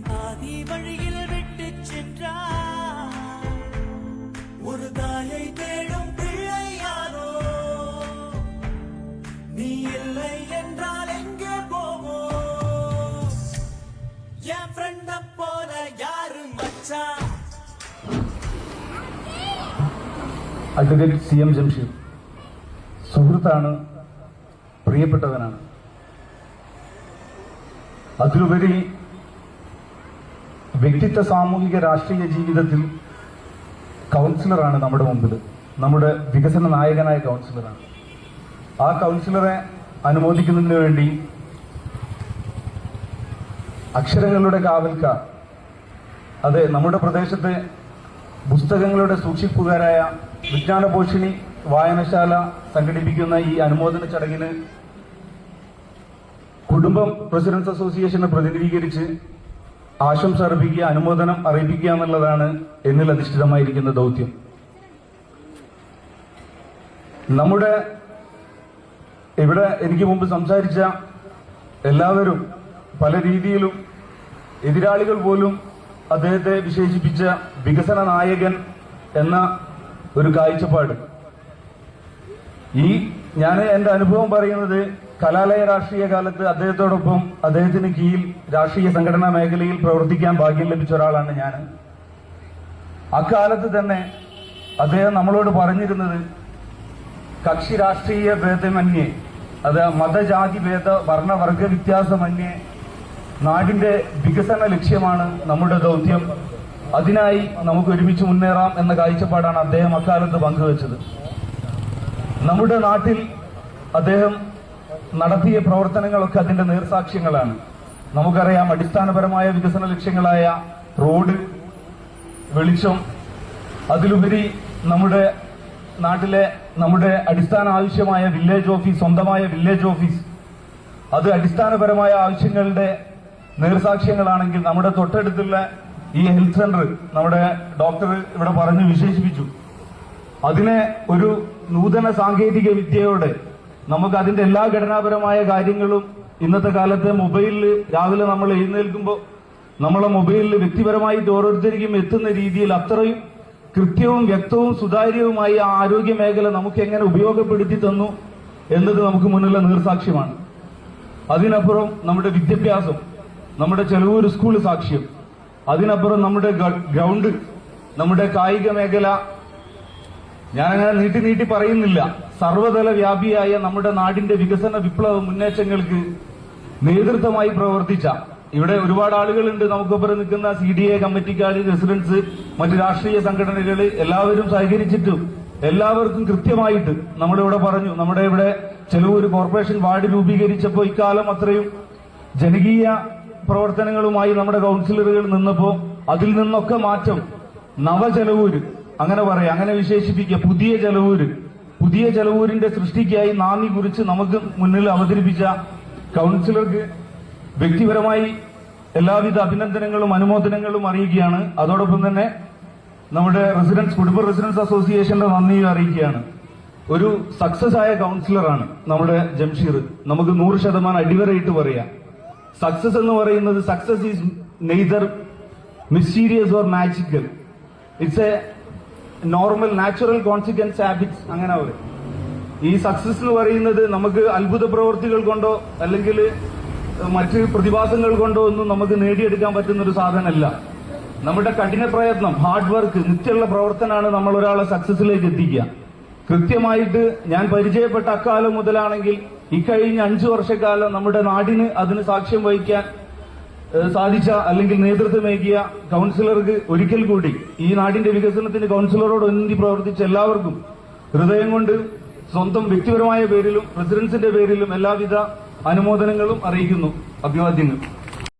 பாதி வழியில் விட்டு சென்றார் ஒரு தாயை தேடும் பிள்ளை யாரோ நீ இல்லை என்றால் எங்கே போவோம் என் ஃப்ரெண்ட போல யாரு மச்சான் അഡ്വക്കേറ്റ് CM ജംഷീർ സുഹൃത്താണ്, പ്രിയപ്പെട്ടവനാണ്. അതിലുപരി വ്യക്തിത്വ സാമൂഹിക രാഷ്ട്രീയ ജീവിതത്തിൽ കൗൺസിലറാണ് നമ്മുടെ മുമ്പിൽ, നമ്മുടെ വികസന നായകനായ കൗൺസിലറാണ്. ആ കൗൺസിലറെ അനുമോദിക്കുന്നതിന് വേണ്ടി അക്ഷരങ്ങളുടെ കാവൽക്കാർ, അതെ, നമ്മുടെ പ്രദേശത്തെ പുസ്തകങ്ങളുടെ സൂക്ഷിപ്പുകാരായ വിജ്ഞാനപോഷിണി വായനശാല സംഘടിപ്പിക്കുന്ന ഈ അനുമോദന ചടങ്ങിന് കുടുംബം റെസിഡൻസ് അസോസിയേഷനെ പ്രതിനിധീകരിച്ച് ആശംസ അർപ്പിക്കുക, അനുമോദനം അറിയിപ്പിക്കുക എന്നുള്ളതാണ് എന്നിൽ അധിഷ്ഠിതമായിരിക്കുന്ന ദൗത്യം. നമ്മുടെ ഇവിടെ എനിക്ക് മുമ്പ് സംസാരിച്ച എല്ലാവരും പല രീതിയിലും, എതിരാളികൾ പോലും അദ്ദേഹത്തെ വിശേഷിപ്പിച്ച വികസന നായകൻ എന്ന ഒരു കാഴ്ചപ്പാട്. ഞാൻ എന്റെ അനുഭവം പറയുന്നത്, കലാലയ രാഷ്ട്രീയ കാലത്ത് അദ്ദേഹത്തോടൊപ്പം അദ്ദേഹത്തിന് കീഴിൽ രാഷ്ട്രീയ സംഘടനാ മേഖലയിൽ പ്രവർത്തിക്കാൻ ഭാഗ്യം ലഭിച്ച ഒരാളാണ് ഞാൻ. അക്കാലത്ത് തന്നെ അദ്ദേഹം നമ്മളോട് പറഞ്ഞിരുന്നത്, കക്ഷി രാഷ്ട്രീയ ഭേദമന്യേ, അത് മതജാതി ഭേദ വർണ്ണവർഗ വ്യത്യാസമന്യേ നാടിന്റെ വികസന ലക്ഷ്യമാണ് നമ്മുടെ ദൗത്യം, അതിനായി നമുക്ക് ഒരുമിച്ച് മുന്നേറാം എന്ന കാഴ്ചപ്പാടാണ് അദ്ദേഹം അക്കാലത്ത് പങ്കുവച്ചത്. നമ്മുടെ നാട്ടിൽ അദ്ദേഹം നടത്തിയ പ്രവർത്തനങ്ങളൊക്കെ അതിന്റെ നേർസാക്ഷ്യങ്ങളാണ്. നമുക്കറിയാം, അടിസ്ഥാനപരമായ വികസന ലക്ഷ്യങ്ങളായ റോഡ്, വെളിച്ചം, അതിലുപരി നമ്മുടെ നാട്ടിലെ നമ്മുടെ അടിസ്ഥാന ആവശ്യമായ വില്ലേജ് ഓഫീസ്, സ്വന്തമായ വില്ലേജ് ഓഫീസ്, അത് അടിസ്ഥാനപരമായ ആവശ്യങ്ങളുടെ നേർസാക്ഷ്യങ്ങളാണെങ്കിൽ നമ്മുടെ തൊട്ടടുത്തുള്ള ഈ ഹെൽത്ത് സെന്റർ നമ്മുടെ ഡോക്ടർ ഇവിടെ പറഞ്ഞ് വിശേഷിപ്പിച്ചു. അതിനെ ഒരു നൂതന സാങ്കേതിക വിദ്യയോടെ നമുക്ക് അതിന്റെ എല്ലാ ഘടനാപരമായ കാര്യങ്ങളും ഇന്നത്തെ കാലത്ത് മൊബൈലിൽ, രാവിലെ നമ്മൾ എഴുന്നേൽക്കുമ്പോൾ നമ്മളെ മൊബൈലിൽ വ്യക്തിപരമായിട്ട് ഓരോരുത്തർക്കും എത്തുന്ന രീതിയിൽ അത്രയും കൃത്യവും വ്യക്തവും സുതാര്യവുമായി ആ ആരോഗ്യ മേഖല നമുക്ക് എങ്ങനെ ഉപയോഗപ്പെടുത്തി തന്നു എന്നത് നമുക്ക് മുന്നിലുള്ള നേർസാക്ഷ്യമാണ്. അതിനപ്പുറം നമ്മുടെ വിദ്യാഭ്യാസം, നമ്മുടെ ചെലവൂർ സ്കൂൾ സാക്ഷ്യം, അതിനപ്പുറം നമ്മുടെ ഗ്രൗണ്ട്, നമ്മുടെ കായിക മേഖല, ഞാനങ്ങനെ നീട്ടി പറയുന്നില്ല. സർവ്വതല വ്യാപിയായ നമ്മുടെ നാടിന്റെ വികസന വിപ്ലവ മുന്നേറ്റങ്ങൾക്ക് നേതൃത്വമായി പ്രവർത്തിച്ച, ഇവിടെ ഒരുപാട് ആളുകളുണ്ട് നമുക്കൊപ്പം നിൽക്കുന്ന CDA കമ്മിറ്റിക്കാർ, റെസിഡൻസ്, മറ്റ് രാഷ്ട്രീയ സംഘടനകൾ, എല്ലാവരും സഹകരിച്ചിട്ടും എല്ലാവർക്കും കൃത്യമായിട്ട് നമ്മളിവിടെ പറഞ്ഞു. നമ്മുടെ ഇവിടെ ചെലവൂർ കോർപ്പറേഷൻ വാർഡ് രൂപീകരിച്ചപ്പോൾ ഇക്കാലം അത്രയും ജനകീയ പ്രവർത്തനങ്ങളുമായി നമ്മുടെ കൌൺസിലറുകൾ നിന്നപ്പോ അതിൽ നിന്നൊക്കെ മാറ്റം നവചെലവൂര്, അങ്ങനെ പറയാം, അങ്ങനെ വിശേഷിപ്പിക്കുക, പുതിയ ചെലവൂരിന്റെ സൃഷ്ടിക്കായി നാന്ദി കുറിച്ച് നമുക്ക് മുന്നിൽ അവതരിപ്പിച്ച കൌൺസിലർക്ക് വ്യക്തിപരമായി എല്ലാവിധ അഭിനന്ദനങ്ങളും അനുമോദനങ്ങളും അറിയിക്കുകയാണ്. അതോടൊപ്പം തന്നെ നമ്മുടെ കുടുംബ റെസിഡൻസ് അസോസിയേഷന്റെ നന്ദിയും അറിയിക്കുകയാണ്. ഒരു സക്സസ് ആയ കൌൺസിലറാണ് നമ്മുടെ ജംഷീർ, നമുക്ക് 100% അടിവരയിട്ട് പറയാം. സക്സസ് എന്ന് പറയുന്നത്, success is neither mysterious or magical, it's A normal natural consequence habits, അങ്ങനെ പറയും. ഈ സക്സസ് എന്ന് പറയുന്നത് നമുക്ക് അത്ഭുത പ്രവൃത്തികൾ കൊണ്ടോ അല്ലെങ്കിൽ മറ്റ് പ്രതിഭാസങ്ങൾ കൊണ്ടോ ഒന്നും നമുക്ക് നേടിയെടുക്കാൻ പറ്റുന്ന ഒരു സാധനമല്ല. നമ്മുടെ കഠിന പ്രയത്നം, ഹാർഡ് വർക്ക്, നിത്യമുള്ള പ്രവർത്തനമാണ് നമ്മൾ ഒരാളെ സക്സസിലേക്ക് എത്തിക്കുക. കൃത്യമായിട്ട് ഞാൻ പരിചയപ്പെട്ട അക്കാലം മുതലാണെങ്കിൽ ഇക്കഴിഞ്ഞ 5 വർഷക്കാലം നമ്മുടെ നാടിന് അതിന് സാക്ഷ്യം വഹിക്കാൻ സാധിച്ച, അല്ലെങ്കിൽ നേതൃത്വമേകിയ കൌൺസിലർക്ക് ഒരിക്കൽ കൂടി ഈ നാടിന്റെ വികസനത്തിന് കൌൺസിലറോട് ഒന്നി പ്രവർത്തിച്ച എല്ലാവർക്കും ഹൃദയം കൊണ്ട് സ്വന്തം വ്യക്തിപരമായ പേരിലും റെസിഡൻസിന്റെ പേരിലും എല്ലാവിധ അനുമോദനങ്ങളും അറിയിക്കുന്നു. അഭിവാദ്യങ്ങൾ.